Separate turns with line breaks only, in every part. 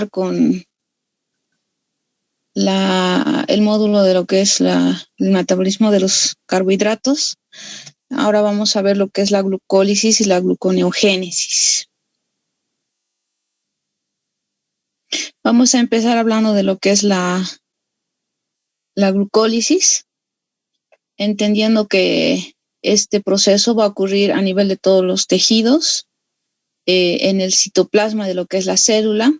con el módulo de lo que es el metabolismo de los carbohidratos. Ahora vamos a ver lo que es la glucólisis y la gluconeogénesis. Vamos a empezar hablando de lo que es la glucólisis, entendiendo que este proceso va a ocurrir a nivel de todos los tejidos, en el citoplasma de lo que es la célula.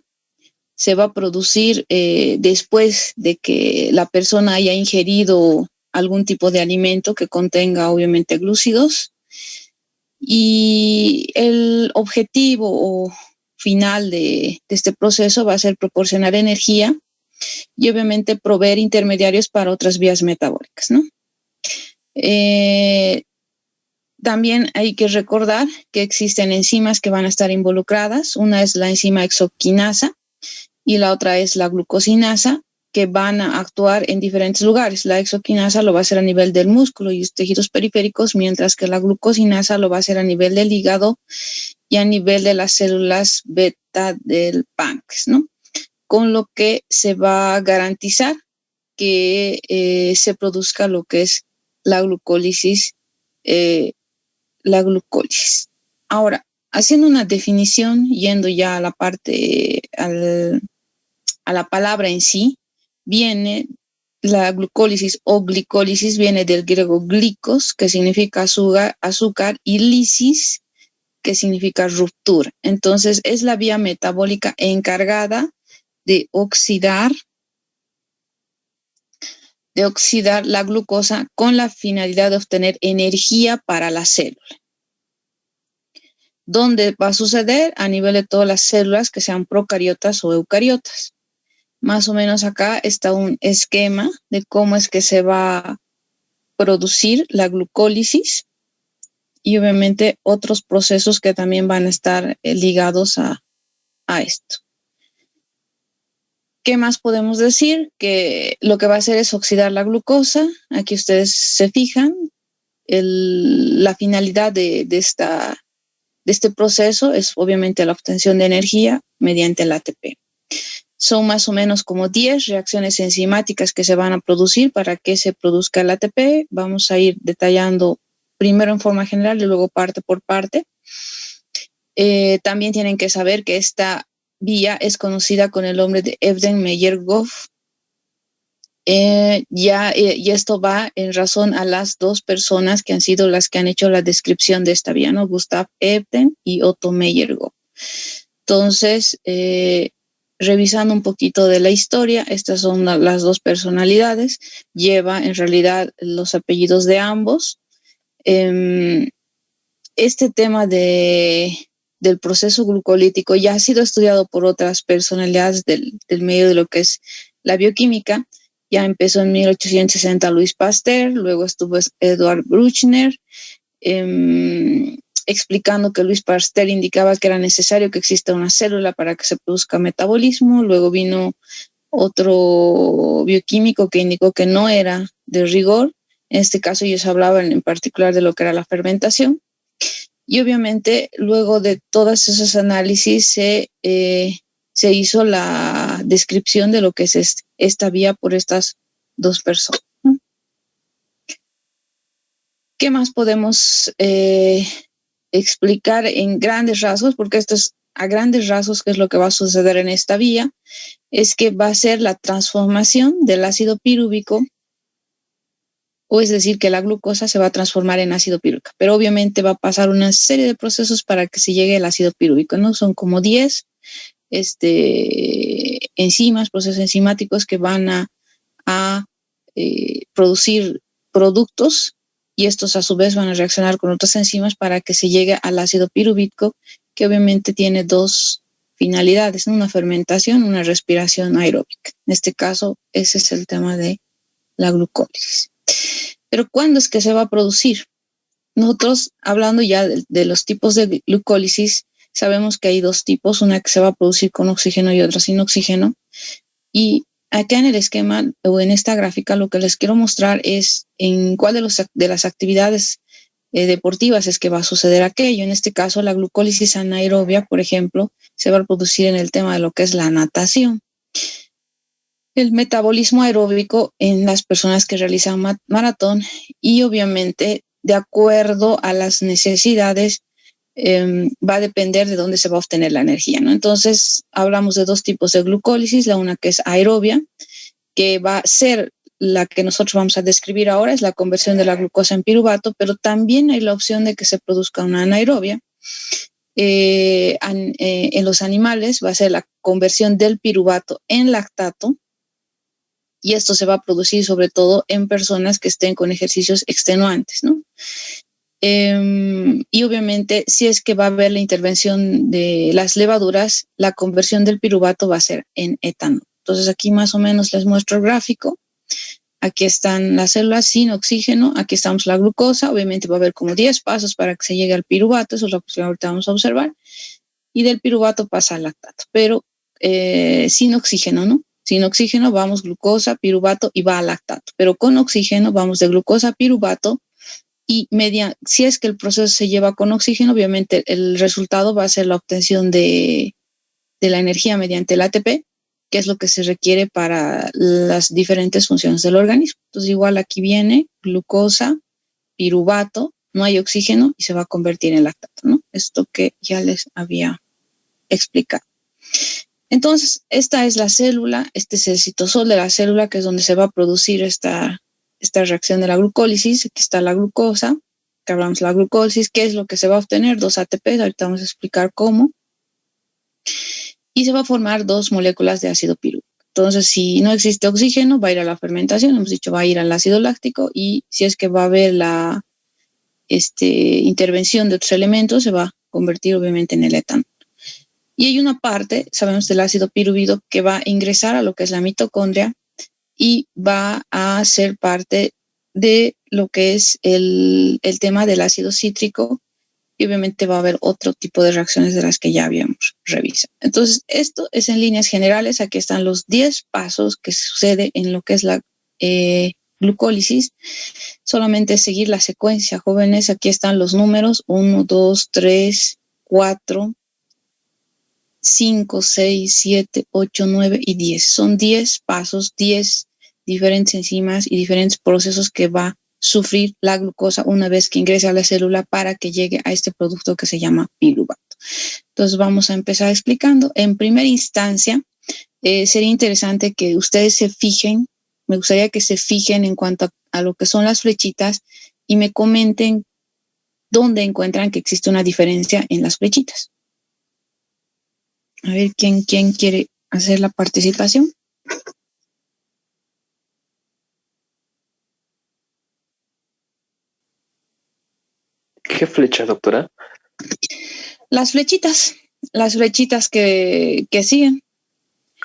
Se va a producir después de que la persona haya ingerido algún tipo de alimento que contenga obviamente glúcidos, y el objetivo final de este proceso va a ser proporcionar energía y obviamente proveer intermediarios para otras vías metabólicas, ¿no? También hay que recordar que existen enzimas que van a estar involucradas. Una es la enzima hexoquinasa y la otra es la glucosinasa, que van a actuar en diferentes lugares. La hexoquinasa lo va a hacer a nivel del músculo y los tejidos periféricos, mientras que la glucosinasa lo va a hacer a nivel del hígado y a nivel de las células beta del páncreas, ¿no? Con lo que se va a garantizar que se produzca lo que es la glucólisis. Ahora, haciendo una definición, yendo ya a la parte, a la palabra en sí, viene la glucólisis o glicólisis, viene del griego glicos, que significa azúcar, y lisis, que significa ruptura. Entonces, es la vía metabólica encargada de oxidar la glucosa con la finalidad de obtener energía para la célula. ¿Dónde va a suceder? A nivel de todas las células que sean procariotas o eucariotas. Más o menos acá está un esquema de cómo es que se va a producir la glucólisis y obviamente otros procesos que también van a estar ligados a esto. ¿Qué más podemos decir? Que lo que va a hacer es oxidar la glucosa. Aquí ustedes se fijan, la finalidad de este proceso es obviamente la obtención de energía mediante el ATP. Son más o menos como 10 reacciones enzimáticas que se van a producir para que se produzca el ATP. Vamos a ir detallando primero en forma general y luego parte por parte. También tienen que saber que esta vía es conocida con el nombre de Ebden-Meyerhof. Y esto va en razón a las dos personas que han sido las que han hecho la descripción de esta vía, ¿no? Gustav Ebden y Otto Meyerhof. Entonces, revisando un poquito de la historia, estas son las dos personalidades. Lleva en realidad los apellidos de ambos. Este tema del proceso glucolítico ya ha sido estudiado por otras personalidades del medio de lo que es la bioquímica. Ya empezó en 1860 Louis Pasteur, luego estuvo Edward Bruchner, explicando que Louis Pasteur indicaba que era necesario que exista una célula para que se produzca metabolismo. Luego vino otro bioquímico que indicó que no era de rigor. En este caso ellos hablaban en particular de lo que era la fermentación. Y obviamente luego de todos esos análisis se hizo la descripción de lo que es esta vía por estas dos personas. ¿Qué más podemos explicar en grandes rasgos? Porque esto es a grandes rasgos qué es lo que va a suceder en esta vía. Es que va a ser la transformación del ácido pirúvico, o es decir, que la glucosa se va a transformar en ácido pirúvico, pero obviamente va a pasar una serie de procesos para que se llegue al ácido pirúvico, ¿no? Son como 10 enzimas, procesos enzimáticos que van a producir productos, y estos a su vez van a reaccionar con otras enzimas para que se llegue al ácido pirúvico, que obviamente tiene dos finalidades, ¿no? Una fermentación, una respiración aeróbica. En este caso, ese es el tema de la glucólisis. Pero ¿cuándo es que se va a producir? Nosotros, hablando ya de los tipos de glucólisis, sabemos que hay dos tipos, una que se va a producir con oxígeno y otra sin oxígeno. Y acá en el esquema o en esta gráfica lo que les quiero mostrar es en cuál de las actividades deportivas es que va a suceder aquello. En este caso, la glucólisis anaerobia, por ejemplo, se va a producir en el tema de lo que es la natación. El metabolismo aeróbico en las personas que realizan maratón y obviamente de acuerdo a las necesidades va a depender de dónde se va a obtener la energía, ¿no? Entonces hablamos de dos tipos de glucólisis, la una que es aerobia, que va a ser la que nosotros vamos a describir ahora, es la conversión de la glucosa en piruvato, pero también hay la opción de que se produzca una anaerobia. En los animales va a ser la conversión del piruvato en lactato, y esto se va a producir sobre todo en personas que estén con ejercicios extenuantes, ¿no? Y obviamente, si es que va a haber la intervención de las levaduras, la conversión del piruvato va a ser en etanol. Entonces aquí más o menos les muestro el gráfico. Aquí están las células sin oxígeno, aquí estamos la glucosa, obviamente va a haber como 10 pasos para que se llegue al piruvato, eso es lo que ahorita vamos a observar, y del piruvato pasa al lactato, pero sin oxígeno, ¿no? Sin oxígeno vamos glucosa, piruvato y va al lactato, pero con oxígeno vamos de glucosa a piruvato y si es que el proceso se lleva con oxígeno, obviamente el resultado va a ser la obtención de la energía mediante el ATP, que es lo que se requiere para las diferentes funciones del organismo. Entonces igual aquí viene glucosa, piruvato, no hay oxígeno y se va a convertir en lactato, ¿no? Esto que ya les había explicado. Entonces, esta es la célula, este es el citosol de la célula, que es donde se va a producir esta reacción de la glucólisis. Aquí está la glucosa, que hablamos de la glucólisis, ¿qué es lo que se va a obtener? 2 ATPs, ahorita vamos a explicar cómo. Y se va a formar 2 moléculas de ácido pirúvico. Entonces, si no existe oxígeno, va a ir a la fermentación, hemos dicho, va a ir al ácido láctico, y si es que va a haber la intervención de otros elementos, se va a convertir obviamente en el etanol. Y hay una parte, sabemos, del ácido piruvido que va a ingresar a lo que es la mitocondria y va a ser parte de lo que es el tema del ácido cítrico, y obviamente va a haber otro tipo de reacciones de las que ya habíamos revisado. Entonces, esto es en líneas generales. Aquí están los 10 pasos que sucede en lo que es la glucólisis. Solamente seguir la secuencia, jóvenes. Aquí están los números: 1, 2, 3, 4, 5, 6, 7, 8, 9 y 10. Son 10 pasos, 10 diferentes enzimas y diferentes procesos que va a sufrir la glucosa una vez que ingrese a la célula para que llegue a este producto que se llama piruvato. Entonces vamos a empezar explicando. En primera instancia, sería interesante que ustedes se fijen, me gustaría que se fijen en cuanto a lo que son las flechitas y me comenten dónde encuentran que existe una diferencia en las flechitas. A ver, ¿quién quiere hacer la participación?
¿Qué flecha, doctora?
Las flechitas que siguen.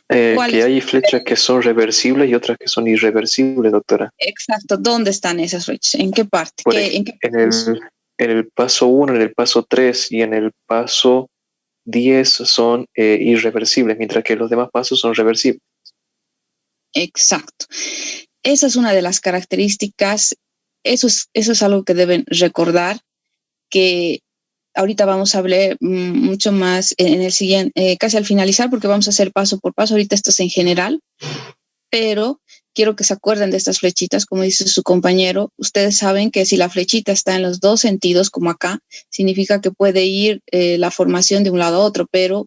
Que hay flechas que son reversibles y otras que son irreversibles, doctora.
Exacto, ¿dónde están esas flechas? ¿En qué parte?
En el paso 1, en el paso 3 y en el paso 10 son irreversibles, mientras que los demás pasos son reversibles.
Exacto. Esa es una de las características. Eso es algo que deben recordar, que ahorita vamos a hablar mucho más en el siguiente, casi al finalizar, porque vamos a hacer paso por paso. Ahorita esto es en general, pero quiero que se acuerden de estas flechitas. Como dice su compañero, ustedes saben que si la flechita está en los dos sentidos, como acá, significa que puede ir la formación de un lado a otro, pero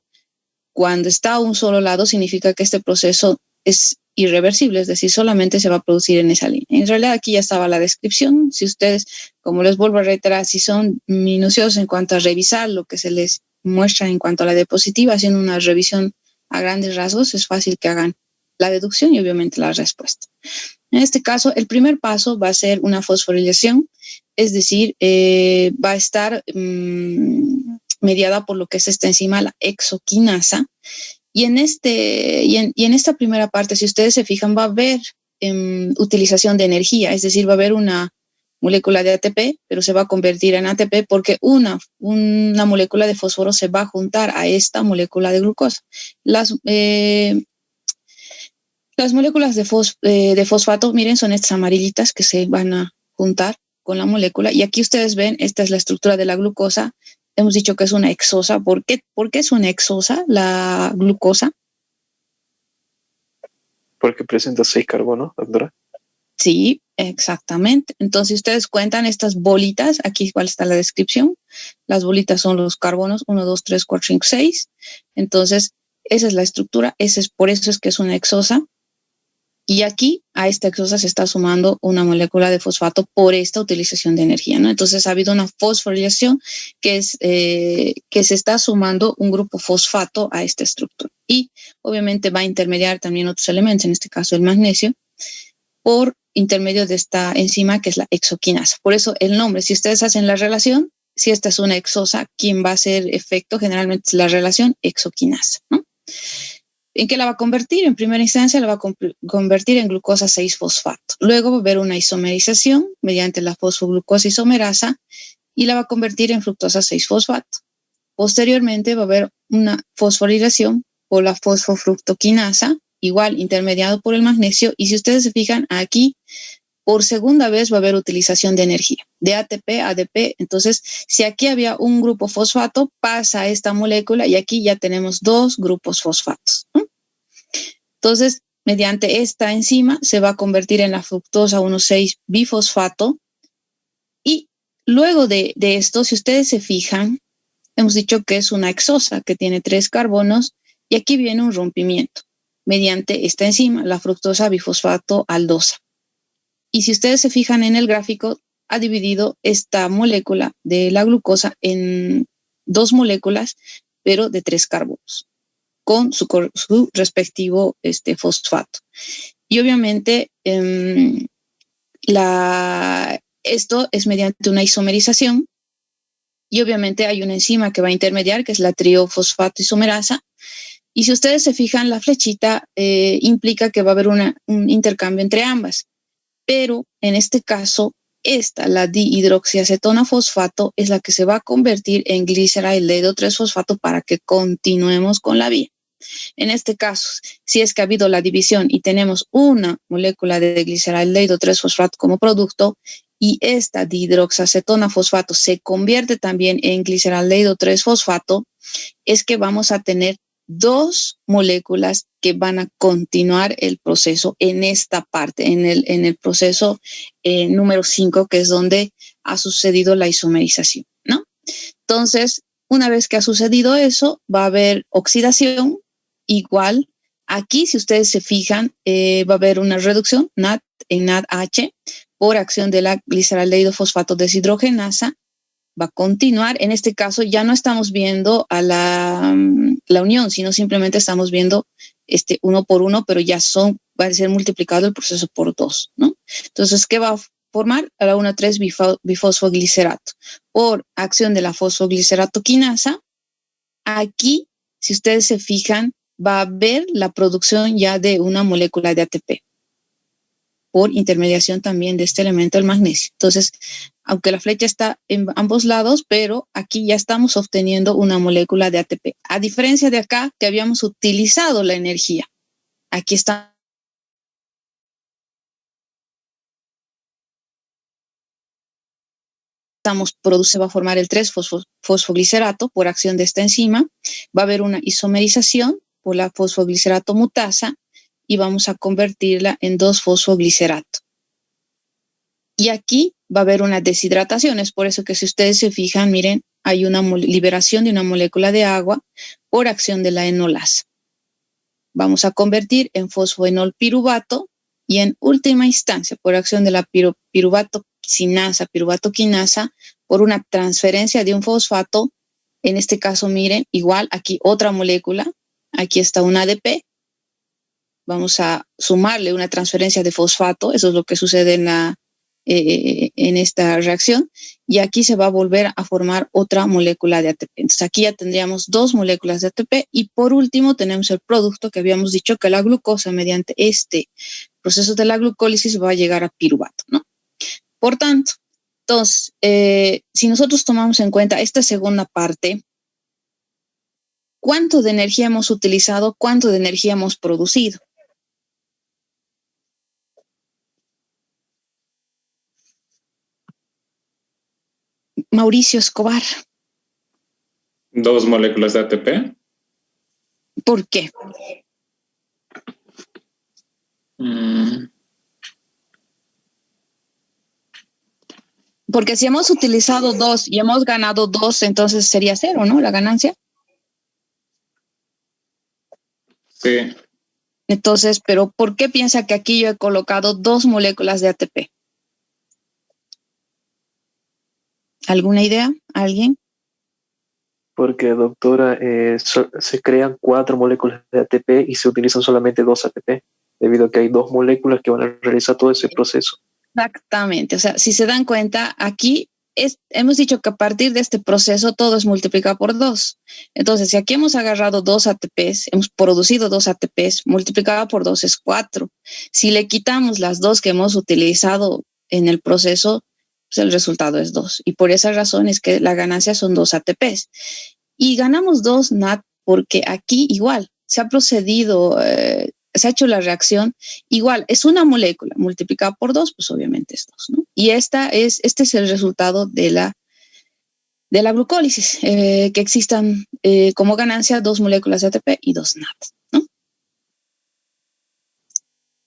cuando está a un solo lado, significa que este proceso es irreversible, es decir, solamente se va a producir en esa línea. En realidad aquí ya estaba la descripción. Si ustedes, como les vuelvo a reiterar, si son minuciosos en cuanto a revisar lo que se les muestra en cuanto a la diapositiva, haciendo una revisión a grandes rasgos, es fácil que hagan la deducción y obviamente la respuesta. En este caso, el primer paso va a ser una fosforilación, es decir, va a estar mediada por lo que es esta enzima, la exoquinasa. Y en esta primera parte, si ustedes se fijan, va a haber utilización de energía, es decir, va a haber una molécula de ATP, pero se va a convertir en ATP porque una molécula de fósforo se va a juntar a esta molécula de glucosa. Las moléculas de fosfato, miren, son estas amarillitas que se van a juntar con la molécula. Y aquí ustedes ven, esta es la estructura de la glucosa. Hemos dicho que es una hexosa. ¿Por qué es una hexosa la glucosa?
Porque presenta 6 carbonos, doctora.
Sí, exactamente. Entonces, ustedes cuentan estas bolitas, aquí igual está la descripción. Las bolitas son los carbonos, 1, 2, 3, 4, 5, 6. Entonces, esa es la estructura, por eso es que es una hexosa. Y aquí a esta hexosa se está sumando una molécula de fosfato por esta utilización de energía, ¿no? Entonces ha habido una fosforilación que se está sumando un grupo fosfato a esta estructura. Y obviamente va a intermediar también otros elementos, en este caso el magnesio, por intermedio de esta enzima que es la hexoquinasa. Por eso el nombre, si ustedes hacen la relación, si esta es una hexosa, ¿quién va a hacer efecto? Generalmente es la relación hexoquinasa, ¿no? ¿En qué la va a convertir? En primera instancia la va a convertir en glucosa 6-fosfato. Luego va a haber una isomerización mediante la fosfoglucosa isomerasa y la va a convertir en fructosa 6-fosfato. Posteriormente va a haber una fosforilación por la fosfofructoquinasa, igual intermediado por el magnesio. Y si ustedes se fijan aquí, por segunda vez va a haber utilización de energía, de ATP a ADP. Entonces, si aquí había un grupo fosfato, pasa a esta molécula y aquí ya tenemos 2 grupos fosfatos, ¿no? Entonces, mediante esta enzima se va a convertir en la fructosa 1,6-bifosfato. Y luego de esto, si ustedes se fijan, hemos dicho que es una hexosa que tiene 3 carbonos y aquí viene un rompimiento mediante esta enzima, la fructosa bifosfato aldosa. Y si ustedes se fijan en el gráfico, ha dividido esta molécula de la glucosa en 2 moléculas, pero de 3 carbonos, con su respectivo fosfato. Y obviamente esto es mediante una isomerización y obviamente hay una enzima que va a intermediar, que es la triofosfato isomerasa. Y si ustedes se fijan, la flechita implica que va a haber un intercambio entre ambas. Pero en este caso, la dihidroxiacetona fosfato, es la que se va a convertir en gliceraldehido 3-fosfato para que continuemos con la vía. En este caso, si es que ha habido la división y tenemos una molécula de gliceraldehido 3-fosfato como producto y esta dihidroxiacetona fosfato se convierte también en gliceraldehido 3-fosfato, es que vamos a tener 2 moléculas que van a continuar el proceso en esta parte, en el proceso número 5, que es donde ha sucedido la isomerización, ¿no? Entonces, una vez que ha sucedido eso, va a haber oxidación. Igual, aquí, si ustedes se fijan, va a haber una reducción NAD en NADH por acción de la gliceraldehído fosfato deshidrogenasa. Va a continuar. En este caso ya no estamos viendo a la unión, sino simplemente estamos viendo 1 por 1, pero ya va a ser multiplicado el proceso por 2, ¿no? Entonces, ¿qué va a formar? A la 1,3-bifosfoglicerato. Por acción de la fosfogliceratoquinasa, aquí, si ustedes se fijan, va a haber la producción ya de una molécula de ATP por intermediación también de este elemento, el magnesio. Entonces, aunque la flecha está en ambos lados, pero aquí ya estamos obteniendo una molécula de ATP. A diferencia de acá, que habíamos utilizado la energía. Aquí está. Se va a formar el 3-fosfoglicerato por acción de esta enzima. Va a haber una isomerización por la fosfoglicerato mutasa y vamos a convertirla en 2-fosfoglicerato. Y aquí va a haber una deshidratación. Es por eso que si ustedes se fijan, miren, hay una liberación de una molécula de agua por acción de la enolasa. Vamos a convertir en fosfoenolpiruvato y en última instancia, por acción de la piruvatoquinasa, por una transferencia de un fosfato. En este caso, miren, igual aquí otra molécula. Aquí está un ADP. Vamos a sumarle una transferencia de fosfato. Eso es lo que sucede en esta reacción, y aquí se va a volver a formar otra molécula de ATP. Entonces aquí ya tendríamos 2 moléculas de ATP y por último tenemos el producto que habíamos dicho que la glucosa mediante este proceso de la glucólisis va a llegar a piruvato, ¿no? Por tanto, entonces, si nosotros tomamos en cuenta esta segunda parte, ¿cuánto de energía hemos utilizado? ¿Cuánto de energía hemos producido? Mauricio Escobar.
2 moléculas de ATP.
¿Por qué? Porque si hemos utilizado 2 y hemos ganado 2, entonces sería 0, ¿no? La ganancia.
Sí.
Entonces, pero ¿por qué piensa que aquí yo he colocado 2 moléculas de ATP? ¿Alguna idea? ¿Alguien?
Porque, doctora, se crean 4 moléculas de ATP y se utilizan solamente 2 ATP, debido a que hay 2 moléculas que van a realizar todo ese proceso.
Exactamente. O sea, si se dan cuenta, aquí hemos dicho que a partir de este proceso todo es multiplicado por 2. Entonces, si aquí hemos agarrado 2 ATPs, hemos producido 2 ATPs, multiplicado por 2 es 4. Si le quitamos las 2 que hemos utilizado en el proceso, pues el resultado es 2. Y por esa razón es que la ganancia son 2 ATPs. Y ganamos 2 NAT porque aquí igual se ha procedido, se ha hecho la reacción, igual es una molécula multiplicada por 2, pues obviamente es 2, ¿no? Y este es el resultado de la glucólisis, que existan como ganancia 2 moléculas de ATP y 2 NAT, ¿no?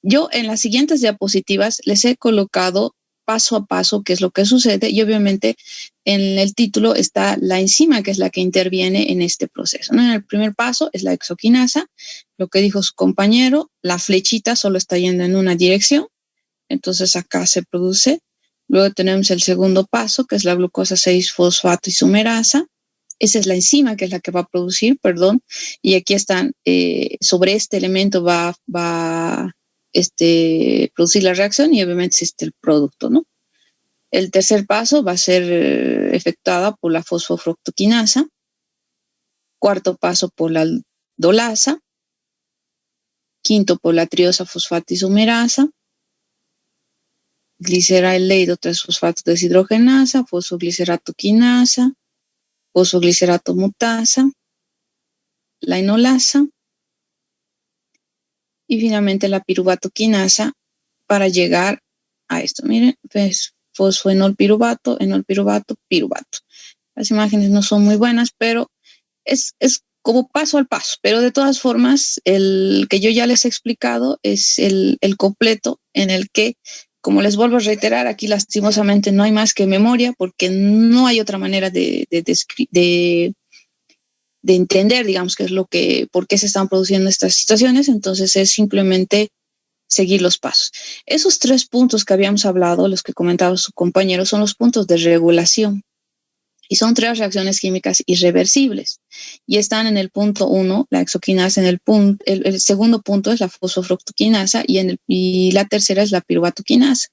Yo en las siguientes diapositivas les he colocado paso a paso qué es lo que sucede y obviamente en el título está la enzima que es la que interviene en este proceso, ¿no? En el primer paso es la exoquinasa, lo que dijo su compañero, la flechita solo está yendo en una dirección, entonces acá se produce. Luego tenemos el segundo paso que es la glucosa 6-fosfato isomerasa, esa es la enzima que es la que va a producir, perdón, y aquí están, sobre este elemento va producir la reacción y obviamente existe el producto, ¿no? El tercer paso va a ser efectuada por la fosfofructoquinasa. Cuarto paso por la aldolasa. Quinto por la triosa fosfato isomerasa. Gliceraldehído 3-fosfato deshidrogenasa, fosfogliceratoquinasa, fosfoglicerato mutasa, la enolasa y finalmente la piruvatoquinasa para llegar a esto. Miren, pues, fosfoenolpiruvato, enolpiruvato, piruvato. Las imágenes no son muy buenas, pero es como paso al paso. Pero de todas formas, el que yo ya les he explicado es el completo en el que, como les vuelvo a reiterar, aquí lastimosamente no hay más que memoria porque no hay otra manera de entender, digamos, qué es por qué se están produciendo estas situaciones. Entonces es simplemente seguir los pasos. Esos 3 puntos que habíamos hablado, los que comentaba su compañero, son los puntos de regulación. Y son 3 reacciones químicas irreversibles. Y están en el punto 1, la exoquinasa, en el segundo punto es la fosfofructoquinasa y la tercera es la piruvatoquinasa.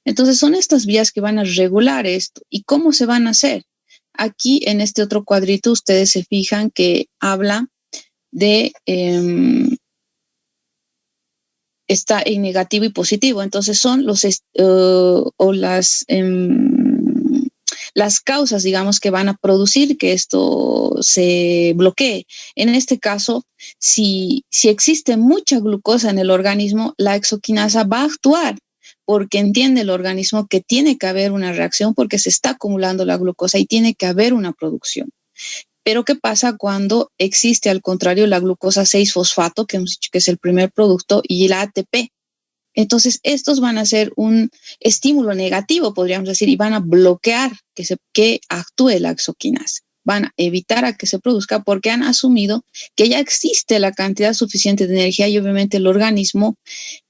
Entonces son estas vías que van a regular esto. ¿Y cómo se van a hacer? Aquí en este otro cuadrito ustedes se fijan que habla de está en negativo y positivo. Entonces son las causas, digamos, que van a producir que esto se bloquee. En este caso, si existe mucha glucosa en el organismo, la exoquinasa va a actuar porque entiende el organismo que tiene que haber una reacción porque se está acumulando la glucosa y tiene que haber una producción. Pero ¿qué pasa cuando existe al contrario la glucosa 6-fosfato, que hemos dicho que es el primer producto, y la ATP? Entonces, estos van a ser un estímulo negativo, podríamos decir, y van a bloquear que actúe la exoquinasa. Van a evitar a que se produzca porque han asumido que ya existe la cantidad suficiente de energía y obviamente el organismo,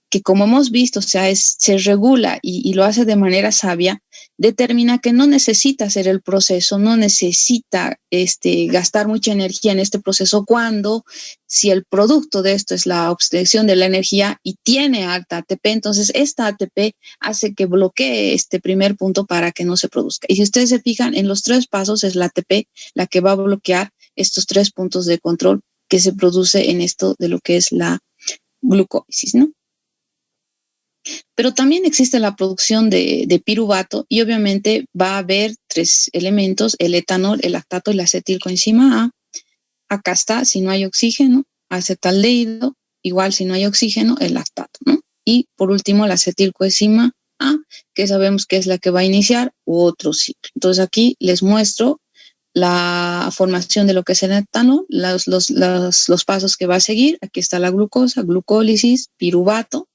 que como hemos visto, o sea, se regula y lo hace de manera sabia, determina que no necesita hacer el proceso, no necesita gastar mucha energía en este proceso cuando, si el producto de esto es la obtención de la energía y tiene alta ATP, entonces esta ATP hace que bloquee este primer punto para que no se produzca. Y si ustedes se fijan, en los 3 pasos es la ATP la que va a bloquear estos 3 puntos de control que se produce en esto de lo que es la glucólisis, ¿no? Pero también existe la producción de piruvato y obviamente va a haber 3 elementos, el etanol, el lactato y la acetilcoenzima A. Acá está, si no hay oxígeno, acetaldehído, igual si no hay oxígeno, el lactato, ¿no? Y por último la acetilcoenzima A, que sabemos que es la que va a iniciar otro ciclo. Entonces aquí les muestro la formación de lo que es el etano, los pasos que va a seguir. Aquí está la glucosa, glucólisis, piruvato.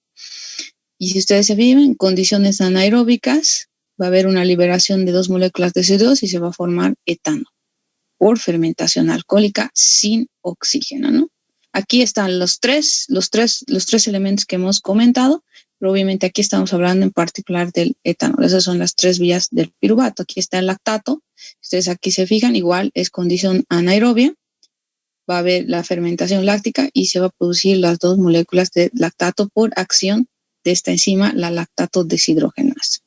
Y si ustedes se fijan, en condiciones anaeróbicas, va a haber una liberación de 2 moléculas de CO2 y se va a formar etano por fermentación alcohólica sin oxígeno, ¿no? Aquí están los tres elementos que hemos comentado, pero obviamente aquí estamos hablando en particular del etanol. Esas son las 3 vías del piruvato. Aquí está el lactato. Ustedes aquí se fijan, igual es condición anaerobia. Va a haber la fermentación láctica y se va a producir las 2 moléculas de lactato por acción de esta enzima, la lactato deshidrogenasa.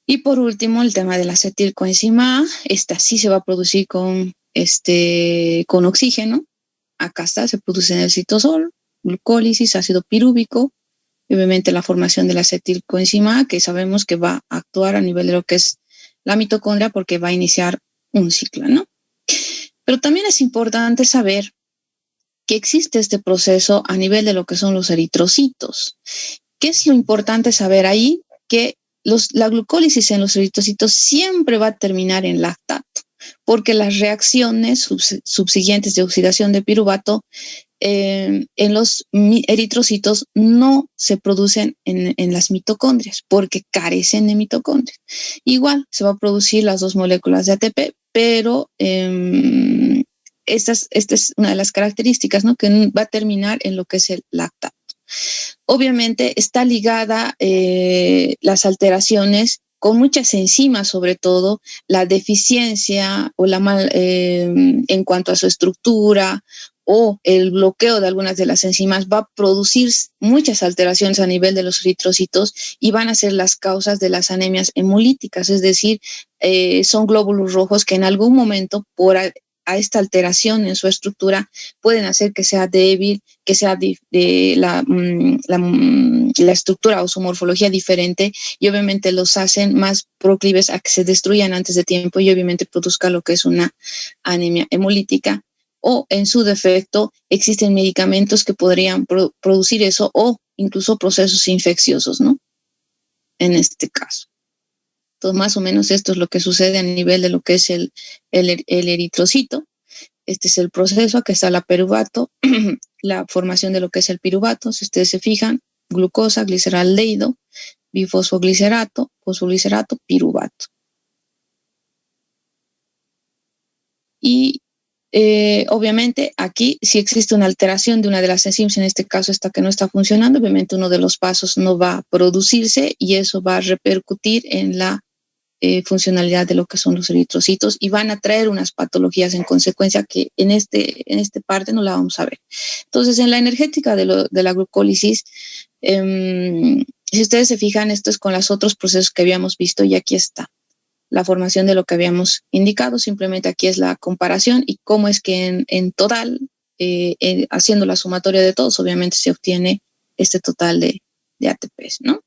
Y por último, el tema de la acetilcoenzima A. Esta sí se va a producir con oxígeno. Acá está, se produce en el citosol, glucólisis, ácido pirúvico, y obviamente la formación de la acetilcoenzima A, que sabemos que va a actuar a nivel de lo que es la mitocondria porque va a iniciar un ciclo, ¿no? Pero también es importante saber que existe este proceso a nivel de lo que son los eritrocitos. ¿Qué es lo importante saber ahí? Que la glucólisis en los eritrocitos siempre va a terminar en lactato, porque las reacciones subsiguientes de oxidación de piruvato en los eritrocitos no se producen en las mitocondrias porque carecen de mitocondrias. Igual se va a producir las 2 moléculas de ATP, pero esta es una de las características, ¿no? Que va a terminar en lo que es el lactato. Obviamente está ligada las alteraciones con muchas enzimas, sobre todo la deficiencia o en cuanto a su estructura o el bloqueo de algunas de las enzimas va a producir muchas alteraciones a nivel de los eritrocitos y van a ser las causas de las anemias hemolíticas, es decir, son glóbulos rojos que en algún momento por a esta alteración en su estructura pueden hacer que sea débil, que sea la estructura o su morfología diferente y obviamente los hacen más proclives a que se destruyan antes de tiempo y obviamente produzca lo que es una anemia hemolítica. O en su defecto existen medicamentos que podrían producir eso o incluso procesos infecciosos, ¿no? En este caso. Entonces, más o menos esto es lo que sucede a nivel de lo que es el eritrocito. Este es el proceso, aquí está la piruvato, la formación de lo que es el piruvato. Si ustedes se fijan, glucosa, gliceraldehído, bifosfoglicerato, fosfoglicerato, piruvato. Y obviamente aquí si existe una alteración de una de las enzimas, en este caso esta que no está funcionando, obviamente uno de los pasos no va a producirse y eso va a repercutir en la funcionalidad de lo que son los eritrocitos y van a traer unas patologías en consecuencia que en esta parte no la vamos a ver. Entonces, en la energética de la glucólisis, si ustedes se fijan, esto es con los otros procesos que habíamos visto y aquí está la formación de lo que habíamos indicado, simplemente aquí es la comparación y cómo es que en total, haciendo la sumatoria de todos, obviamente se obtiene este total de ATPs, ¿no?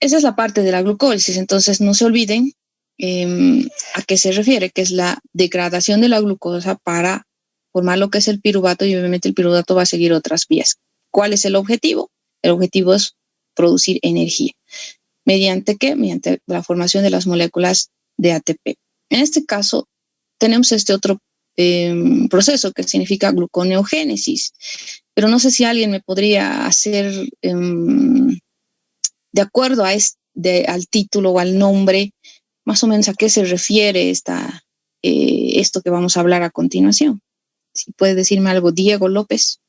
Esa es la parte de la glucólisis, entonces no se olviden a qué se refiere, que es la degradación de la glucosa para formar lo que es el piruvato y obviamente el piruvato va a seguir otras vías. ¿Cuál es el objetivo? El objetivo es producir energía. ¿Mediante qué? Mediante la formación de las moléculas de ATP. En este caso, tenemos este otro proceso que significa gluconeogénesis, pero no sé si alguien me podría hacer, de acuerdo a al título o al nombre, más o menos a qué se refiere esto que vamos a hablar a continuación. Si puede decirme algo, Diego López.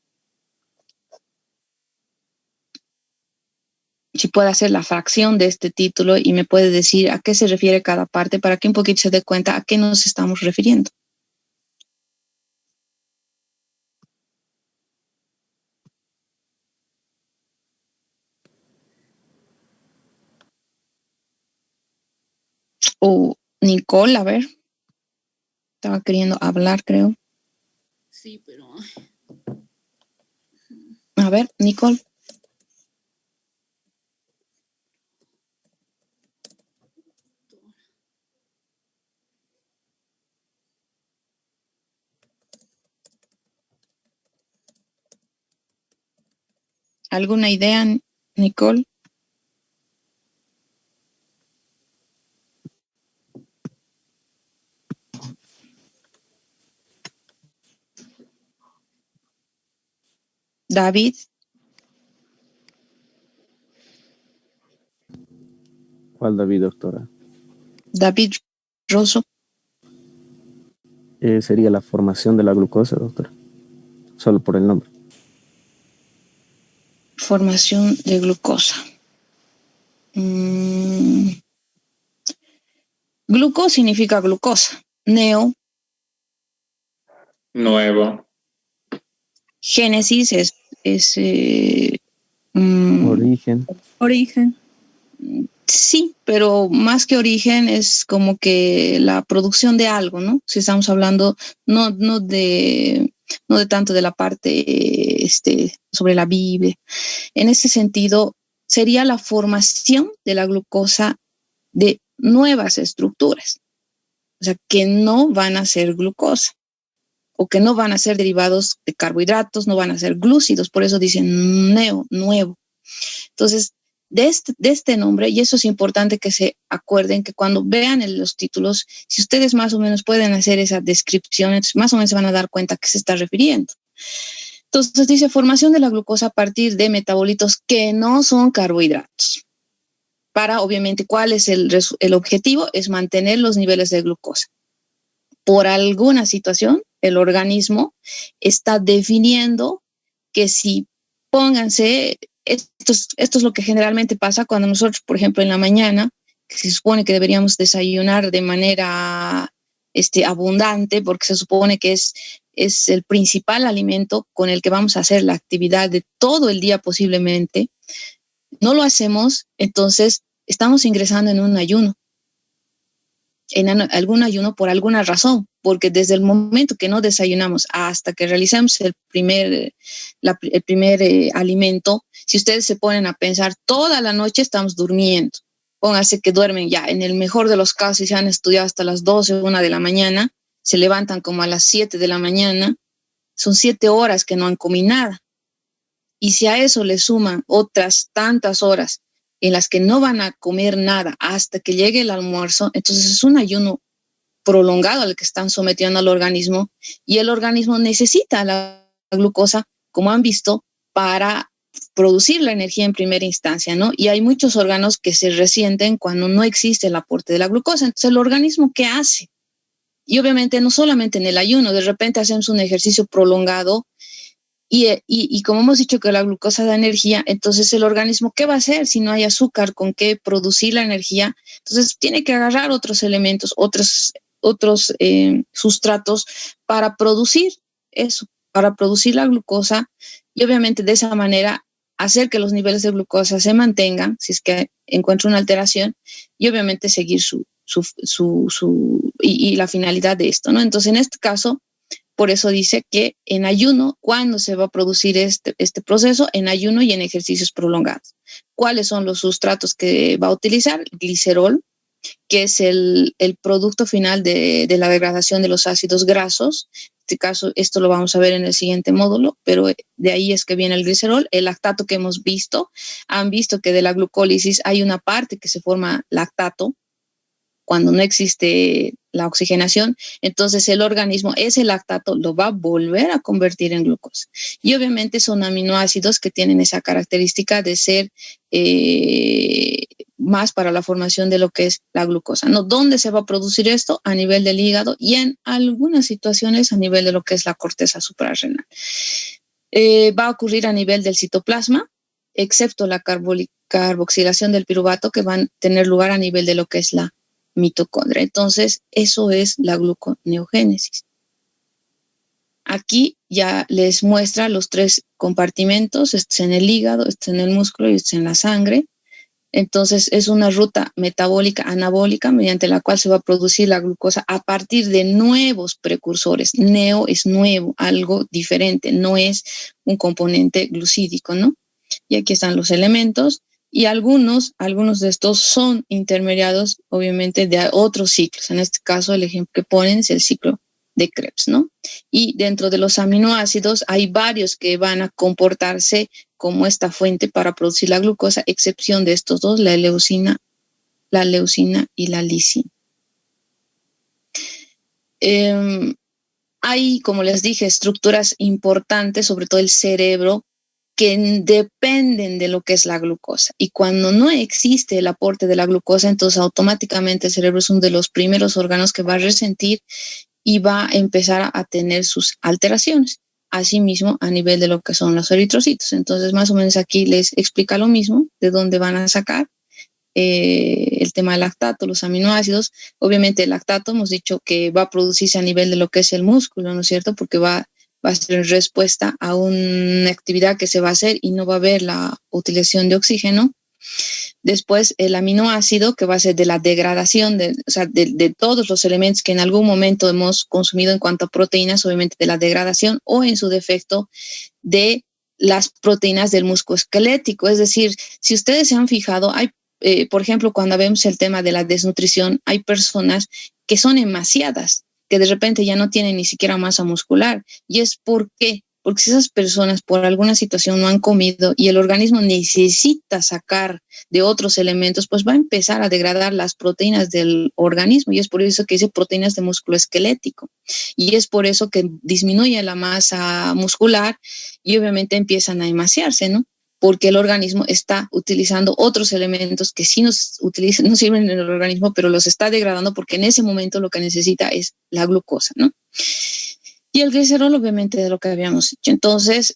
Si puede hacer la fracción de este título y me puede decir a qué se refiere cada parte para que un poquito se dé cuenta a qué nos estamos refiriendo. O Nicole, a ver. Estaba queriendo hablar, creo.
Sí, pero...
A ver, Nicole. ¿Alguna idea, Nicole? David,
¿Cuál David, doctora?
David Rosso.
Sería la formación de la glucosa, doctora. Solo por el nombre.
Formación de glucosa. Gluco significa glucosa. Neo,
Nuevo.
génesis es
Origen.
Origen.
sí, pero más que origen es como que la producción de algo, ¿no? Si estamos hablando no de tanto de la parte sobre la Biblia. En ese sentido, sería la formación de la glucosa de nuevas estructuras, o sea, que no van a ser glucosa o que no van a ser derivados de carbohidratos, no van a ser glúcidos, por eso dicen nuevo. Entonces, de este nombre, y eso es importante que se acuerden, que cuando vean los títulos, si ustedes más o menos pueden hacer esa descripción, más o menos se van a dar cuenta a qué se está refiriendo. Entonces dice formación de la glucosa a partir de metabolitos que no son carbohidratos. Para, obviamente, ¿cuál es el objetivo? Es mantener los niveles de glucosa. Por alguna situación, el organismo está definiendo que si pónganse, esto es lo que generalmente pasa cuando nosotros, por ejemplo, en la mañana, que se supone que deberíamos desayunar de manera abundante, porque se supone que es el principal alimento con el que vamos a hacer la actividad de todo el día posiblemente, no lo hacemos, entonces estamos ingresando en un ayuno, en algún ayuno por alguna razón, porque desde el momento que no desayunamos hasta que realizamos el primer alimento, si ustedes se ponen a pensar, toda la noche estamos durmiendo. Pónganse que duermen ya, en el mejor de los casos, si se han estudiado hasta las 12, 1 de la mañana, se levantan como a las 7 de la mañana, son 7 horas que no han comido nada. Y si a eso le suman otras tantas horas en las que no van a comer nada hasta que llegue el almuerzo, entonces es un ayuno prolongado al que están sometiendo al organismo, y el organismo necesita la glucosa, como han visto, para producir la energía en primera instancia, ¿no? Y hay muchos órganos que se resienten cuando no existe el aporte de la glucosa. Entonces, ¿el organismo qué hace? Y obviamente no solamente en el ayuno, de repente hacemos un ejercicio prolongado y como hemos dicho que la glucosa da energía, entonces el organismo, ¿qué va a hacer si no hay azúcar con qué producir la energía? Entonces tiene que agarrar otros elementos, otros sustratos para producir eso, para producir la glucosa, y obviamente de esa manera hacer que los niveles de glucosa se mantengan, si es que encuentra una alteración, y obviamente seguir y la finalidad de esto, ¿no? Entonces en este caso, por eso dice que en ayuno, ¿cuándo se va a producir este proceso? En ayuno y en ejercicios prolongados. ¿Cuáles son los sustratos que va a utilizar? Glicerol, que es el producto final de la degradación de los ácidos grasos. En este caso, esto lo vamos a ver en el siguiente módulo, pero de ahí es que viene el glicerol. El lactato que hemos visto, han visto que de la glucólisis hay una parte que se forma lactato, cuando no existe la oxigenación, entonces el organismo ese lactato lo va a volver a convertir en glucosa. Y obviamente son aminoácidos que tienen esa característica de ser más para la formación de lo que es la glucosa, ¿no? ¿Dónde se va a producir esto? A nivel del hígado y en algunas situaciones a nivel de lo que es la corteza suprarrenal. Va a ocurrir a nivel del citoplasma, excepto la carboxilación del piruvato, que van a tener lugar a nivel de lo que es la mitocondria. Entonces, eso es la gluconeogénesis. Aquí ya les muestra los 3 compartimentos, este es en el hígado, este es en el músculo y este es en la sangre. Entonces, es una ruta metabólica anabólica mediante la cual se va a producir la glucosa a partir de nuevos precursores. Neo es nuevo, algo diferente, no es un componente glucídico, ¿no? Y aquí están los elementos. Y algunos de estos son intermediados, obviamente, de otros ciclos. En este caso, el ejemplo que ponen es el ciclo de Krebs, ¿no? Y dentro de los aminoácidos hay varios que van a comportarse como esta fuente para producir la glucosa, excepción de estos dos, la leucina y la lisina. Hay, como les dije, estructuras importantes, sobre todo el cerebro, que dependen de lo que es la glucosa. Y cuando no existe el aporte de la glucosa, entonces automáticamente el cerebro es uno de los primeros órganos que va a resentir y va a empezar a tener sus alteraciones. Asimismo, a nivel de lo que son los eritrocitos. Entonces, más o menos aquí les explica lo mismo, de dónde van a sacar el tema del lactato, los aminoácidos. Obviamente el lactato hemos dicho que va a producirse a nivel de lo que es el músculo, ¿no es cierto? Porque va a ser en respuesta a una actividad que se va a hacer y no va a haber la utilización de oxígeno. Después el aminoácido, que va a ser de la degradación de todos los elementos que en algún momento hemos consumido en cuanto a proteínas, obviamente de la degradación o en su defecto de las proteínas del músculo esquelético. Es decir, si ustedes se han fijado, hay, por ejemplo, cuando vemos el tema de la desnutrición, hay personas que son emaciadas, que de repente ya no tienen ni siquiera masa muscular. ¿Y es por qué? Porque si esas personas por alguna situación no han comido y el organismo necesita sacar de otros elementos, pues va a empezar a degradar las proteínas del organismo, y es por eso que dice proteínas de músculo esquelético, y es por eso que disminuye la masa muscular y obviamente empiezan a emaciarse, ¿no? Porque el organismo está utilizando otros elementos que sí no sirven en el organismo, pero los está degradando porque en ese momento lo que necesita es la glucosa, ¿no? Y el glicerol, obviamente, de lo que habíamos dicho. Entonces,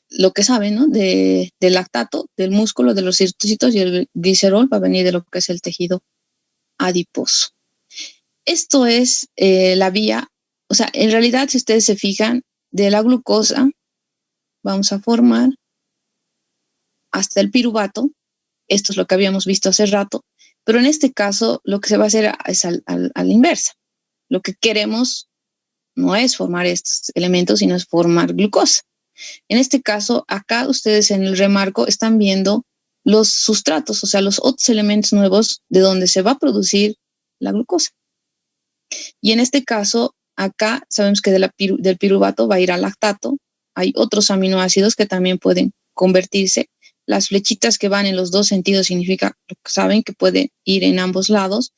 lo que saben, ¿no? Del lactato, del músculo, de los eritrocitos, y el glicerol va a venir de lo que es el tejido adiposo. Esto es la vía, o sea, en realidad, si ustedes se fijan, de la glucosa vamos a formar hasta el piruvato. Esto es lo que habíamos visto hace rato, pero en este caso lo que se va a hacer es a la inversa. Lo que queremos no es formar estos elementos, sino es formar glucosa. En este caso, acá ustedes en el remarco están viendo los sustratos, o sea, los otros elementos nuevos de donde se va a producir la glucosa. Y en este caso, acá sabemos que del piruvato va a ir al lactato. Hay otros aminoácidos que también pueden convertirse. Las flechitas que van en los dos sentidos significa, saben que puede ir en ambos lados.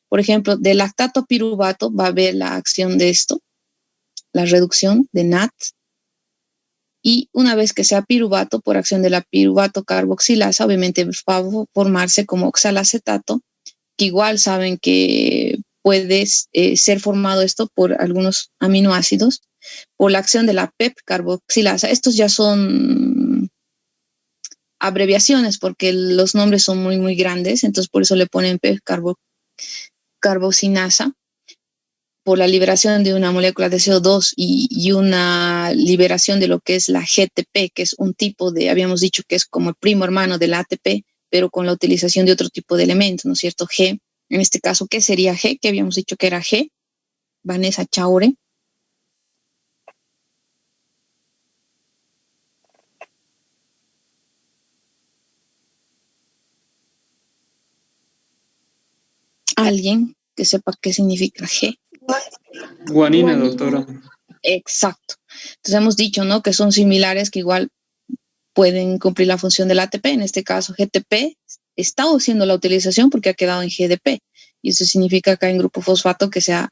Por ejemplo, del lactato a piruvato va a haber la acción de esto, la reducción de NAT. Y una vez que sea piruvato, por acción de la piruvato carboxilasa, obviamente va a formarse como oxalacetato, que igual saben que puede ser formado esto por algunos aminoácidos, por la acción de la PEP carboxilasa. Estos ya son abreviaciones porque los nombres son muy, muy grandes, entonces por eso le ponen PEP carboxinasa, por la liberación de una molécula de CO2 y una liberación de lo que es la GTP, que es un tipo de, habíamos dicho que es como el primo hermano del ATP, pero con la utilización de otro tipo de elementos, ¿no es cierto? G, en este caso, ¿qué sería G? Que habíamos dicho que era G. Vanessa Chaure. Alguien que sepa qué significa G.
Guanina, doctora.
Exacto. Entonces hemos dicho, ¿no? Que son similares, que igual pueden cumplir la función del ATP. En este caso, GTP está haciendo la utilización porque ha quedado en GDP. Y eso significa acá en grupo fosfato que se ha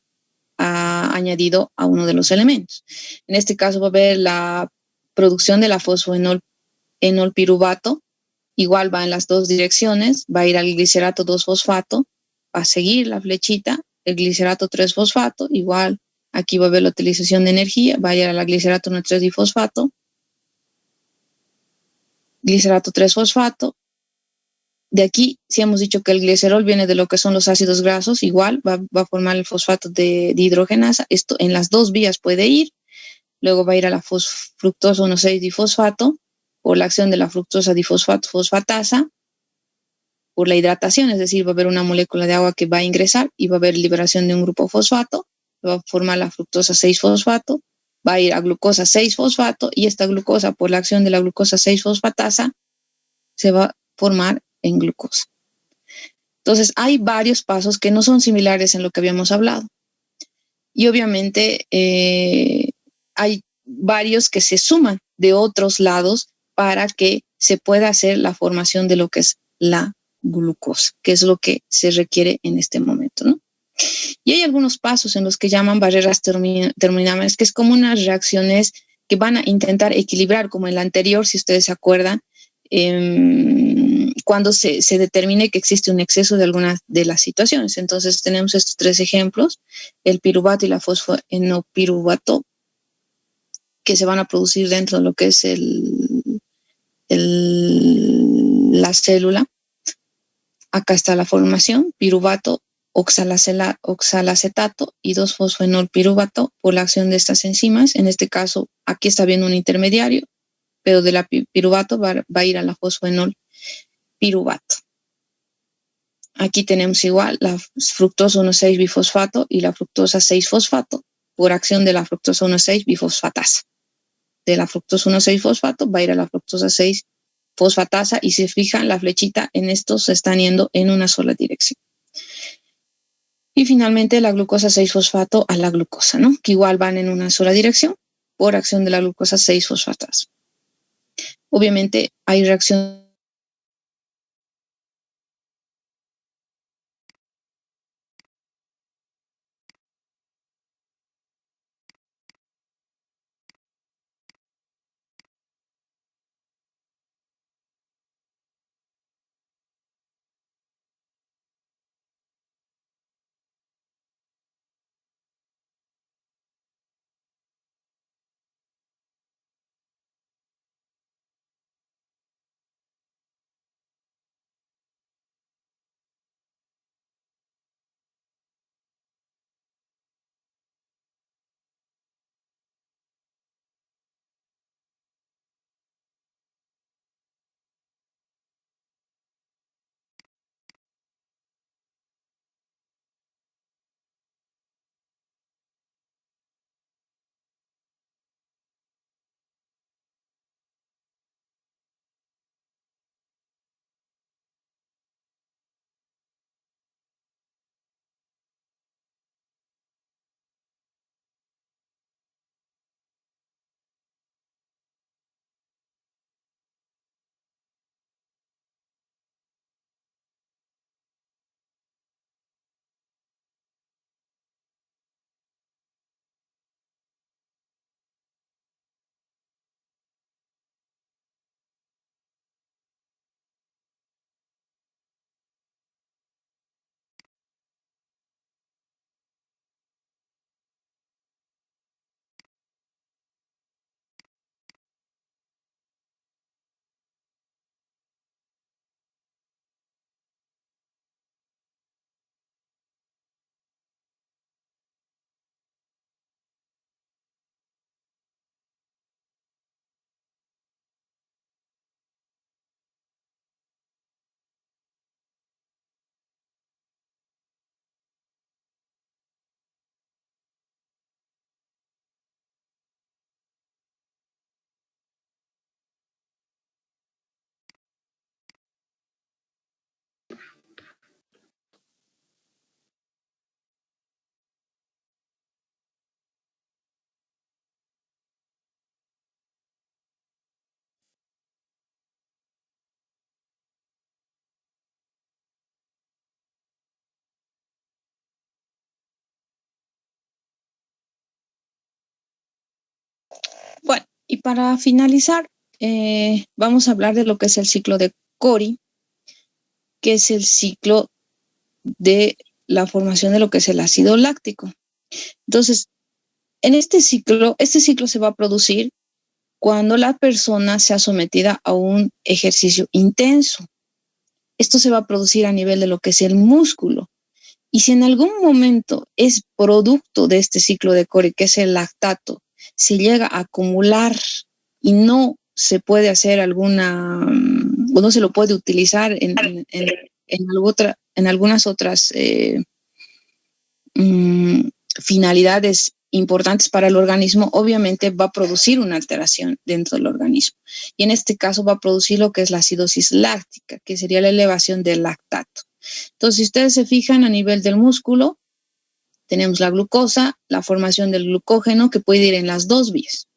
añadido a uno de los elementos. En este caso va a haber la producción de la fosfoenol piruvato. Igual va en las dos direcciones. Va a ir al glicerato 2-fosfato. Va a seguir la flechita. El glicerato 3-fosfato. Igual aquí va a haber la utilización de energía. Va a ir a la glicerato 1,3-difosfato. Glicerato 3-fosfato. De aquí, si hemos dicho que el glicerol viene de lo que son los ácidos grasos, igual va a formar el fosfato de hidrogenasa. Esto en las dos vías puede ir. Luego va a ir a la fructosa 1,6-difosfato por la acción de la fructosa difosfato-fosfatasa, por la hidratación, es decir, va a haber una molécula de agua que va a ingresar y va a haber liberación de un grupo fosfato, va a formar la fructosa 6-fosfato, va a ir a glucosa 6-fosfato y esta glucosa, por la acción de la glucosa 6-fosfatasa, se va a formar en glucosa. Entonces, hay varios pasos que no son similares en lo que habíamos hablado. Y obviamente hay varios que se suman de otros lados para que se pueda hacer la formación de lo que es la glucosa, que es lo que se requiere en este momento, ¿no? Y hay algunos pasos en los que llaman barreras terminales, que es como unas reacciones que van a intentar equilibrar, como en la anterior, si ustedes se acuerdan, cuando se determine que existe un exceso de alguna de las situaciones. Entonces tenemos estos tres ejemplos, el piruvato y la fosfoenopiruvato, que se van a producir dentro de lo que es la célula. Acá está la formación, piruvato, oxalacetato y 2-fosfenolpiruvato por la acción de estas enzimas. En este caso, aquí está viendo un intermediario, pero de la piruvato va a ir a la fosfenolpiruvato. Aquí tenemos igual la fructosa 1,6-bifosfato y la fructosa 6-fosfato por acción de la fructosa 1,6-bifosfatasa. De la fructosa 1,6-fosfato va a ir a la fructosa 6-fosfatasa y se fijan la flechita en estos se están yendo en una sola dirección. Y finalmente la glucosa 6-fosfato a la glucosa, ¿no? Que igual van en una sola dirección por acción de la glucosa 6-fosfatasa. Obviamente hay reacción Bueno, y para finalizar, vamos a hablar de lo que es el ciclo de Cori, que es el ciclo de la formación de lo que es el ácido láctico. Entonces, en este ciclo se va a producir cuando la persona sea sometida a un ejercicio intenso. Esto se va a producir a nivel de lo que es el músculo. Y si en algún momento es producto de este ciclo de Cori, que es el lactato, se llega a acumular y no se puede hacer o no se lo puede utilizar en algunas otras finalidades importantes para el organismo, obviamente va a producir una alteración dentro del organismo. Y en este caso va a producir lo que es la acidosis láctica, que sería la elevación del lactato. Entonces, si ustedes se fijan a nivel del músculo, tenemos la glucosa, la formación del glucógeno, que puede ir en las dos vías.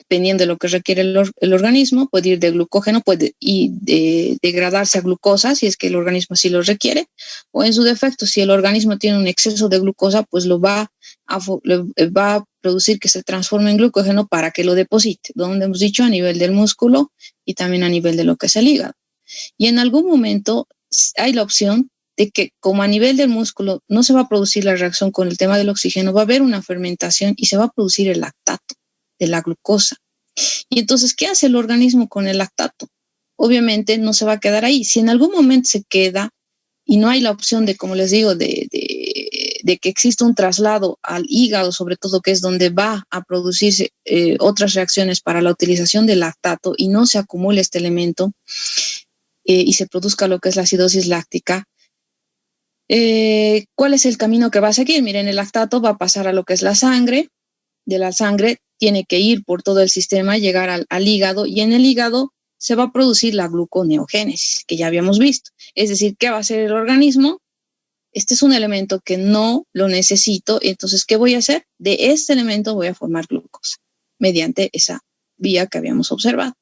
dependiendo de lo que requiere el organismo, puede ir de glucógeno, puede ir de degradarse a glucosa si es que el organismo así lo requiere, o en su defecto, si el organismo tiene un exceso de glucosa, pues lo va a producir que se transforme en glucógeno para que lo deposite, donde hemos dicho a nivel del músculo y también a nivel de lo que es el hígado. Y en algún momento hay la opción de que como a nivel del músculo no se va a producir la reacción con el tema del oxígeno, va a haber una fermentación y se va a producir el lactato de la glucosa. Y entonces, ¿qué hace el organismo con el lactato? Obviamente no se va a quedar ahí. Si en algún momento se queda y no hay la opción de, como les digo, de que exista un traslado al hígado, sobre todo, que es donde va a producirse otras reacciones para la utilización del lactato y no se acumule este elemento y se produzca lo que es la acidosis láctica, ¿cuál es el camino que va a seguir? Miren, el lactato va a pasar a lo que es la sangre, de la sangre tiene que ir por todo el sistema, llegar al hígado, y en el hígado se va a producir la gluconeogénesis, que ya habíamos visto. Es decir, ¿qué va a hacer el organismo? Este es un elemento que no lo necesito, entonces, ¿qué voy a hacer? De este elemento voy a formar glucosa, mediante esa vía que habíamos observado.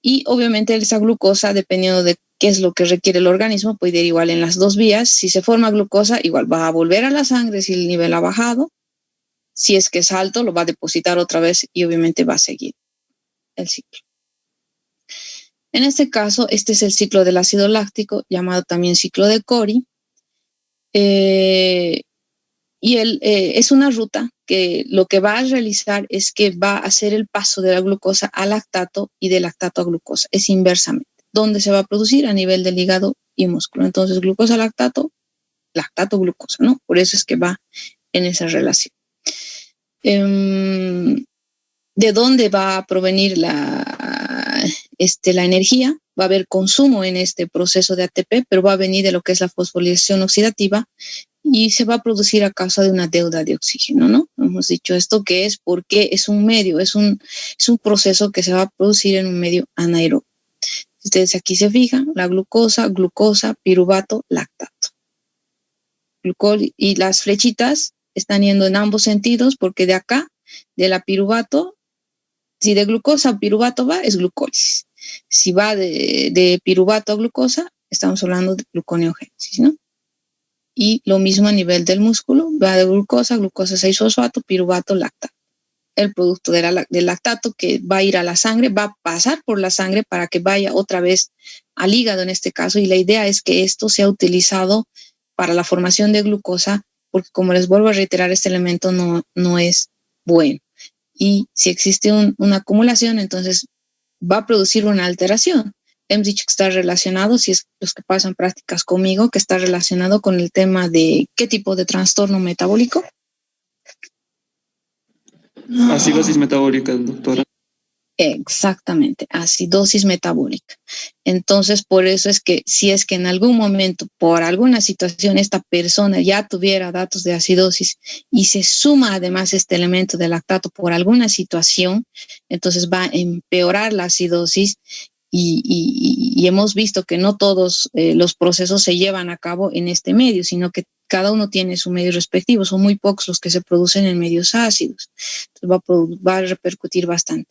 Y obviamente esa glucosa, dependiendo de qué es lo que requiere el organismo, puede ir igual en las dos vías. Si se forma glucosa, igual va a volver a la sangre si el nivel ha bajado. Si es que es alto, lo va a depositar otra vez y obviamente va a seguir el ciclo. En este caso, este es el ciclo del ácido láctico, llamado también ciclo de Cori. Es una ruta que lo que va a realizar es que va a hacer el paso de la glucosa al lactato y del lactato a glucosa. Es inversamente. ¿Dónde se va a producir? A nivel del hígado y músculo. Entonces, glucosa, lactato, lactato, glucosa, ¿no? Por eso es que va en esa relación. ¿De dónde va a provenir la energía? Va a haber consumo en este proceso de ATP, pero va a venir de lo que es la fosforilación oxidativa y se va a producir a causa de una deuda de oxígeno, ¿no? Hemos dicho esto que es porque es un medio, es un proceso que se va a producir en un medio anaerobio. Ustedes aquí se fijan, la glucosa, piruvato, lactato. Y las flechitas están yendo en ambos sentidos porque de acá, de la piruvato, si de glucosa a piruvato va, es glucólisis. Si va de piruvato a glucosa, estamos hablando de gluconeogénesis, ¿no? Y lo mismo a nivel del músculo, va de glucosa 6-fosfato, piruvato, lactato. El producto del lactato que va a ir a la sangre, va a pasar por la sangre para que vaya otra vez al hígado en este caso, y la idea es que esto sea utilizado para la formación de glucosa, porque como les vuelvo a reiterar, este elemento no es bueno. Y si existe una acumulación, entonces va a producir una alteración. Hemos dicho que está relacionado, si es los que pasan prácticas conmigo, que está relacionado con el tema de qué tipo de trastorno metabólico.
Acidosis metabólica, doctora.
Exactamente, acidosis metabólica. Entonces, por eso es que si es que en algún momento, por alguna situación, esta persona ya tuviera datos de acidosis y se suma además este elemento de lactato por alguna situación, entonces va a empeorar la acidosis y hemos visto que no todos los procesos se llevan a cabo en este medio, sino que cada uno tiene su medio respectivo. Son muy pocos los que se producen en medios ácidos. Entonces va a repercutir bastante.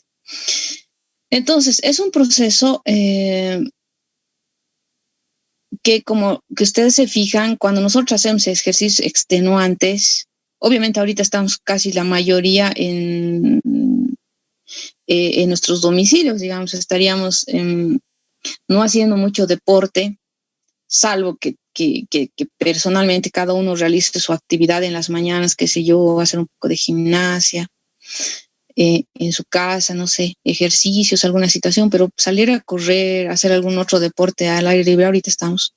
Entonces, es un proceso que como que ustedes se fijan, cuando nosotros hacemos ejercicios extenuantes, obviamente ahorita estamos casi la mayoría en nuestros domicilios, digamos, estaríamos no haciendo mucho deporte, salvo que personalmente cada uno realice su actividad en las mañanas, qué sé yo, hacer un poco de gimnasia, en su casa, no sé, ejercicios, alguna situación, pero salir a correr, hacer algún otro deporte al aire libre, ahorita estamos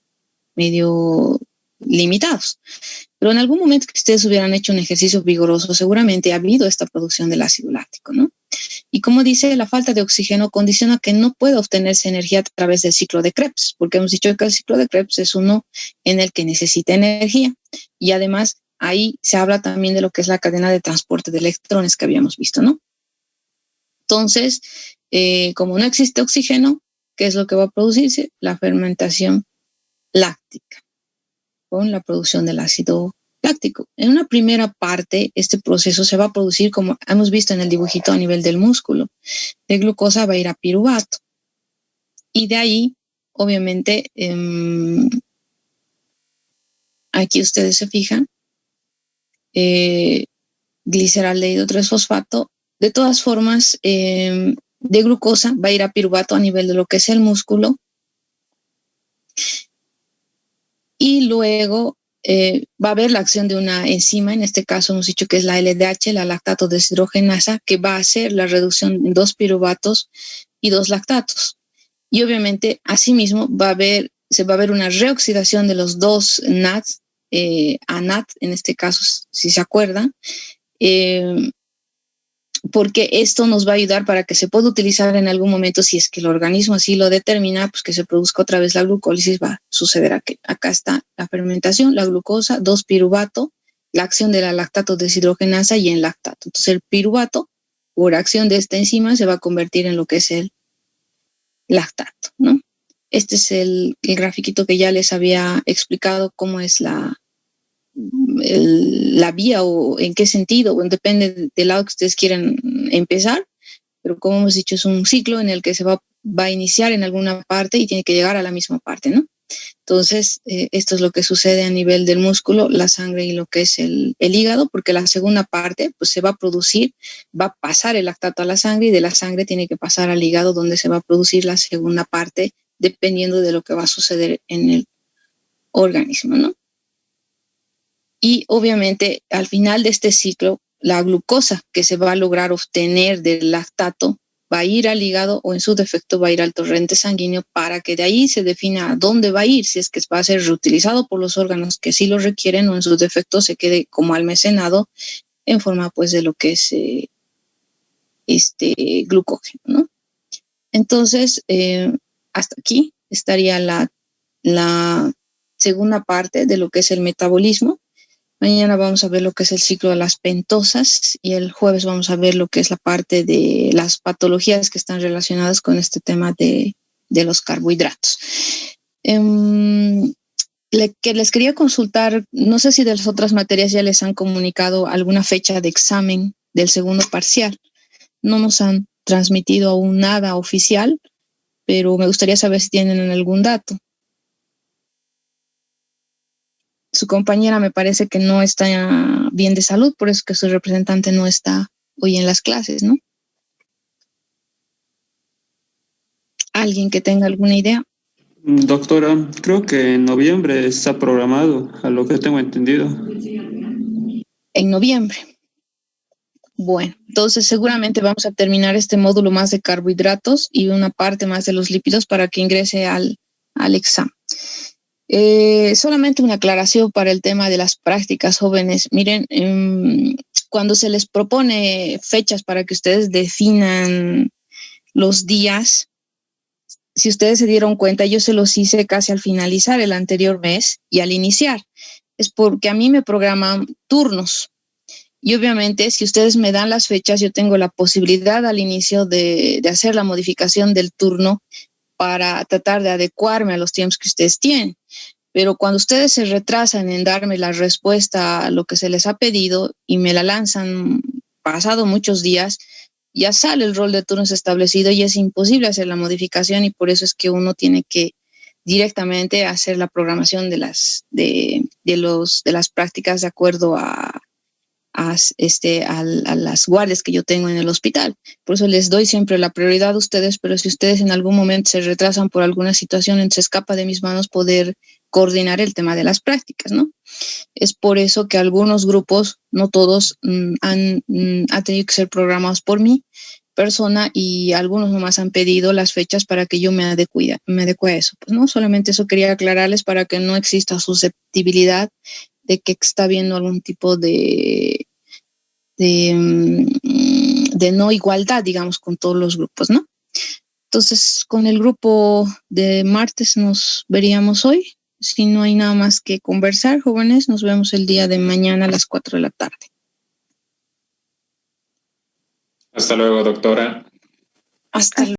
medio limitados. Pero en algún momento que ustedes hubieran hecho un ejercicio vigoroso, seguramente ha habido esta producción del ácido láctico, ¿no? Y como dice, la falta de oxígeno condiciona que no pueda obtenerse energía a través del ciclo de Krebs, porque hemos dicho que el ciclo de Krebs es uno en el que necesita energía. Y además, ahí se habla también de lo que es la cadena de transporte de electrones que habíamos visto, ¿no? Entonces, como no existe oxígeno, ¿qué es lo que va a producirse? La fermentación láctica, con la producción del ácido láctico. En una primera parte, este proceso se va a producir, como hemos visto en el dibujito, a nivel del músculo. De glucosa va a ir a piruvato. Y de ahí, obviamente, aquí ustedes se fijan, gliceraldehído 3-fosfato. De todas formas, de glucosa va a ir a piruvato a nivel de lo que es el músculo. Y luego va a haber la acción de una enzima, en este caso hemos dicho que es la LDH, la lactato deshidrogenasa, que va a hacer la reducción en 2 piruvatos y 2 lactatos. Y obviamente, asimismo, se va a ver una reoxidación de los 2 NADs a NAD, en este caso, si se acuerdan, porque esto nos va a ayudar para que se pueda utilizar en algún momento, si es que el organismo así lo determina, pues que se produzca otra vez la glucólisis. Va a suceder aquí. Acá está la fermentación, la glucosa, 2 piruvato, la acción de la lactato deshidrogenasa y en lactato. Entonces el piruvato, por acción de esta enzima, se va a convertir en lo que es el lactato, ¿no? Este es el grafiquito que ya les había explicado cómo es la vía o en qué sentido, bueno, depende del lado que ustedes quieran empezar, pero como hemos dicho, es un ciclo en el que se va a iniciar en alguna parte y tiene que llegar a la misma parte, ¿no? Entonces, esto es lo que sucede a nivel del músculo, la sangre y lo que es el hígado, porque la segunda parte pues se va a producir, va a pasar el lactato a la sangre y de la sangre tiene que pasar al hígado, donde se va a producir la segunda parte, dependiendo de lo que va a suceder en el organismo, ¿no? Y obviamente al final de este ciclo, la glucosa que se va a lograr obtener del lactato va a ir al hígado o en su defecto va a ir al torrente sanguíneo para que de ahí se defina a dónde va a ir, si es que va a ser reutilizado por los órganos que sí lo requieren o en su defecto se quede como almacenado en forma pues de lo que es glucógeno, ¿no? Entonces, hasta aquí estaría la segunda parte de lo que es el metabolismo. Mañana vamos a ver lo que es el ciclo de las pentosas y el jueves vamos a ver lo que es la parte de las patologías que están relacionadas con este tema de los carbohidratos. Que les quería consultar, no sé si de las otras materias ya les han comunicado alguna fecha de examen del segundo parcial. No nos han transmitido aún nada oficial, pero me gustaría saber si tienen algún dato. Su compañera me parece que no está bien de salud, por eso que su representante no está hoy en las clases, ¿no? ¿Alguien que tenga alguna idea?
Doctora, creo que en noviembre está programado, a lo que tengo entendido.
En noviembre. Bueno, entonces seguramente vamos a terminar este módulo más de carbohidratos y una parte más de los lípidos para que ingrese al examen. Solamente una aclaración para el tema de las prácticas, jóvenes. Miren, cuando se les propone fechas para que ustedes definan los días, si ustedes se dieron cuenta, yo se los hice casi al finalizar el anterior mes y al iniciar. Es porque a mí me programan turnos. Y obviamente, si ustedes me dan las fechas, yo tengo la posibilidad al inicio de hacer la modificación del turno para tratar de adecuarme a los tiempos que ustedes tienen. Pero cuando ustedes se retrasan en darme la respuesta a lo que se les ha pedido y me la lanzan pasado muchos días, ya sale el rol de turnos establecido y es imposible hacer la modificación y por eso es que uno tiene que directamente hacer la programación de las prácticas de acuerdo a las guardias que yo tengo en el hospital. Por eso les doy siempre la prioridad a ustedes, pero si ustedes en algún momento se retrasan por alguna situación, se escapa de mis manos poder coordinar el tema de las prácticas, ¿no? Es por eso que algunos grupos, no todos, han tenido que ser programados por mi persona y algunos nomás han pedido las fechas para que yo me adecue a eso. Pues no, solamente eso quería aclararles para que no exista susceptibilidad de que está habiendo algún tipo de no igualdad, digamos, con todos los grupos, ¿no? Entonces, con el grupo de martes nos veríamos hoy. Si no hay nada más que conversar, jóvenes, nos vemos el día de mañana a las 4 de la tarde.
Hasta luego, doctora.
Hasta luego.